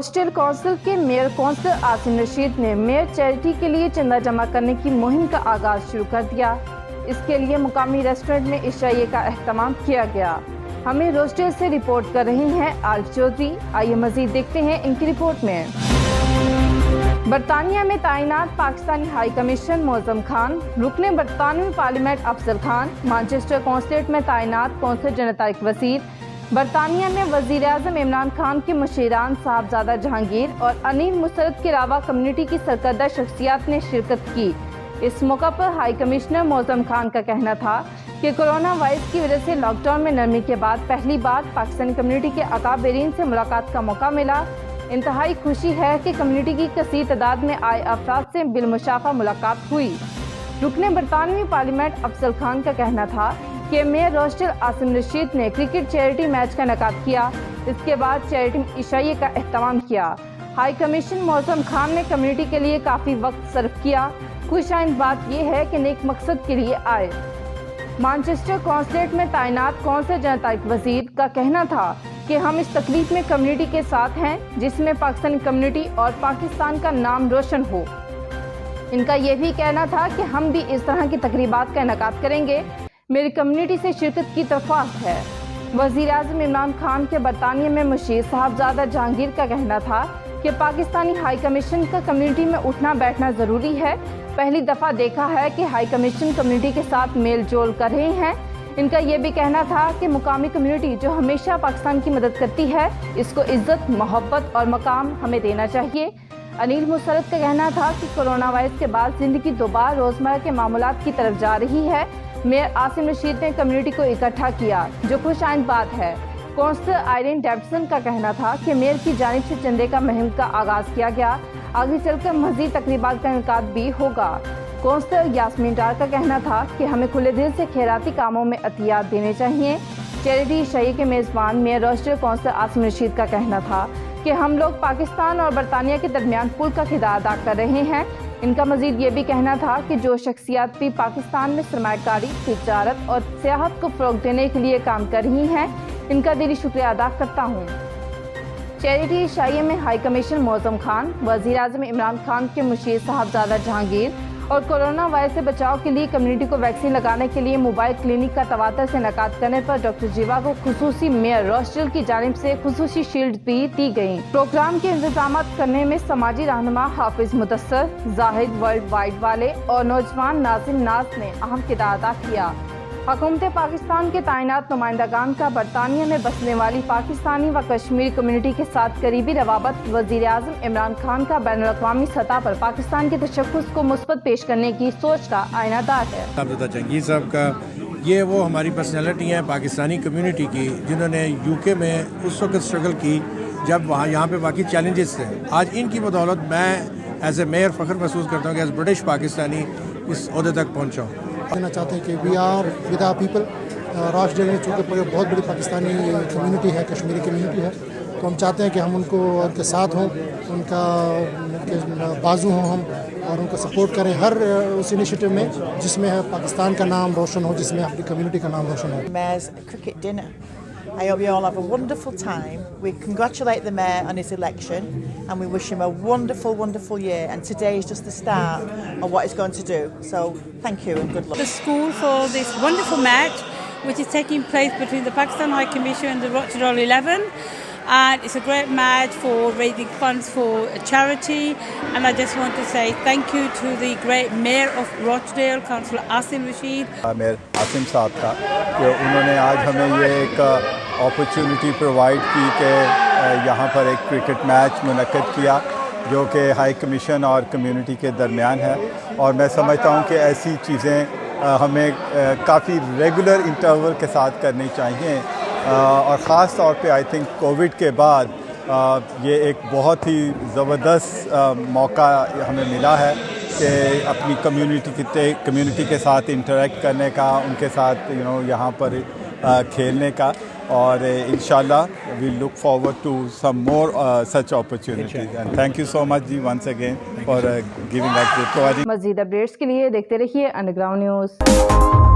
रोस्टेल council के mayor councillor Asim Rashid ने mayor charity के लिए चंदा जमा करने की मुहिम का आगाज शुरू कर दिया। इसके लिए मुकामी रेस्टोरेंट में इशाइये का एहतमाम किया गया। हमें रोस्टेल से रिपोर्ट कर रही हैं आरिफ चौधरी। आइए मजीद देखते हैं इनकी रिपोर्ट में। बरतानिया में तैनात पाकिस्तानी हाई कमीशन मोअज़्ज़म खान, रुकने बरतानवी parliament Afzal Khan, Manchester consulate में तैनात कौंसलर जनरल तारिक वसीर, बरतानिया में वज़ीर-ए-आज़म इमरान खान के मुशीरान साहबजादा जहांगीर और अनिल मुसरत के अलावा कम्युनिटी की सरकर्दा शख्सियात ने शिरकत की। इस मौका पर हाई कमिश्नर मोअज़्ज़म खान का कहना था कि कोरोना वायरस की वजह से लॉकडाउन में नरमी के बाद पहली बार पाकिस्तानी कम्युनिटी के अकाबरीन से मुलाकात का मौका मिला। इंतहाई खुशी है कि कम्युनिटी की कसीर तादाद में आए अफराद से बिलमुशाफा मुलाकात हुई। रुकने बरतानवी पार्लियामेंट अफजल खान का कहना था कि मेयर रोस्टेल आसिम रशीद ने क्रिकेट चैरिटी मैच का इनेकाद किया। इसके बाद चैरिटी में इशाइये का एहतमाम किया। हाई कमीशन मोअज़्ज़म खान ने कम्युनिटी के लिए काफ़ी वक्त सर्व किया। खुशाइंद बात यह है कि नेक मकसद के लिए आए। मैनचेस्टर कॉन्सुलेट में तैनात कौंसलर जनरल तारिक वसीर का कहना था कि हम इस तकलीफ में कम्युनिटी के साथ हैं जिसमें पाकिस्तानी कम्युनिटी और पाकिस्तान का नाम रोशन हो। इनका यह भी कहना था कि हम भी इस तरह की तकरीबात का इनेकाद करेंगे। मेरी कम्युनिटी से शिरकत की दरख्वास्त है। वज़ीर-ए-आज़म इमरान खान के बरतानिया में मुशीर साहबजादा जहांगीर का कहना था कि पाकिस्तानी हाई कमीशन का कम्युनिटी में उठना बैठना ज़रूरी है। पहली दफ़ा देखा है कि हाई कमीशन कम्युनिटी के साथ मेल जोल कर रहे हैं। इनका ये भी कहना था कि मुकामी कम्युनिटी जो हमेशा पाकिस्तान की मदद करती है, इसको इज्जत, मोहब्बत और मकाम हमें देना चाहिए। अनिल मुसरत का कहना था कि कोरोना वायरस के बाद ज़िंदगी दोबारा रोज़मर्रा के मामूलात की तरफ जा रही है। मेयर आसिम रशीद ने कम्युनिटी को इकट्ठा किया, जो खुशाइंद बात है। कौंसलर आयरन डेविडसन का कहना था कि मेयर की जानिब से चंदे का मुहिम का आगाज़ किया गया। आगे चलकर मज़ीद तकरीबात का इनेकाद भी होगा। कौंसलर यास्मीन डार का कहना था कि हमें खुले दिल से खैराती कामों में अतियात देने चाहिए। चैरिटी इशाइये के मेज़बान मेयर रोस्टेल कौंसलर आसिम रशीद का कहना था कि हम लोग पाकिस्तान और बरतानिया के दरमियान पुल का किरदार अदा कर रहे हैं। इनका मजीद ये भी कहना था कि जो शख्सियात भी पाकिस्तान में सरमायाकारी, तिजारत और सियाहत को फ़रोग़ देने के लिए काम कर रही हैं, इनका दिली शुक्रिया अदा करता हूँ। चैरिटी इशाइये में हाई कमीशन मोअज़्ज़म खान, वज़ीर-ए-आज़म इमरान खान के मुशीर साहबजादा जहांगीर और कोरोना वायरस से बचाव के लिए कम्युनिटी को वैक्सीन लगाने के लिए मोबाइल क्लिनिक का तवातर से इनेकाद करने पर डॉक्टर जीवा को खुसूसी मेयर रोस्टेल की जानिब से खुसूसी शील्ड भी दी गयी। प्रोग्राम के इंतजाम करने में समाजी रहनुमा हाफिज मुदस्सर, जाहिद वर्ल्ड वाइड वाले और नौजवान नाज़िम नाज ने अहम किरदार अदा किया। हुकूमत पाकिस्तान के तैनात नुमाइंदगान का बरतानिया में बसने वाली पाकिस्तानी व कश्मीरी कम्युनिटी के साथ करीबी रवाबत वज़ीर-ए-आज़म इमरान खान का बैनुल-अक़वामी सतह पर पाकिस्तान के तशख़्ख़ुस को मुस्बत पेश करने की सोच का आईनादार है। साहबजादा जहांगीर साहब का ये वो हमारी पर्सनैलिटी हैं पाकिस्तानी कम्युनिटी की, जिन्होंने यूके में उस वक्त स्ट्रगल की जब वहाँ यहाँ पे बाकी चैलेंजेस थे। आज इनकी बदौलत मैं एज ए मेयर फ़ख्र महसूस करता हूँ कि एज ब्रिटिश पाकिस्तानी इस ओहदे तक पहुँचा हूँ। कहना चाहते हैं कि we are with our people. रोस्टेल में चूँकि बहुत बड़ी पाकिस्तानी कम्युनिटी है, कश्मीरी कम्युनिटी है, तो हम चाहते हैं कि हम उनके साथ हों, उनके बाजू हों हम, और उनको सपोर्ट करें हर उस इनिशिएटिव में जिसमें पाकिस्तान का नाम रोशन हो, जिसमें अपनी कम्युनिटी का नाम रोशन हो। Mayor's cricket dinner. I hope you all have a wonderful time. We congratulate the Mayor on his election and we wish him a wonderful, wonderful year. And today is just the start of what he's going to do. So thank you and good luck. The school for this wonderful match which is taking place between the Pakistan High Commission and the Rochdale 11. And it's a great match for raising funds for a charity. And I just want to say thank you to the great Mayor of Rochdale, Councillor Asim Rashid. Mayor Asim साहब का कि उन्होंने आज हमें ये एक opportunity provide की कि यहाँ पर एक क्रिकेट मैच मुनक्किद किया जो कि हाई कमीशन और कम्युनिटी के दरमियान है। और मैं समझता हूँ कि ऐसी चीज़ें हमें काफ़ी रेगुलर इंटरवल के साथ करनी चाहिए। और ख़ास तौर पे आई थिंक कोविड के बाद ये एक बहुत ही ज़बरदस्त मौका हमें मिला है कि अपनी कम्युनिटी के साथ इंटरेक्ट करने का, उनके साथ यहाँ पर खेलने का। और इंशाल्लाह we look forward to some more such opportunities and thank you so much जी once again for giving us providing. मज़ीद अपडेट्स के लिए देखते रहिए अंडरग्राउंड न्यूज़।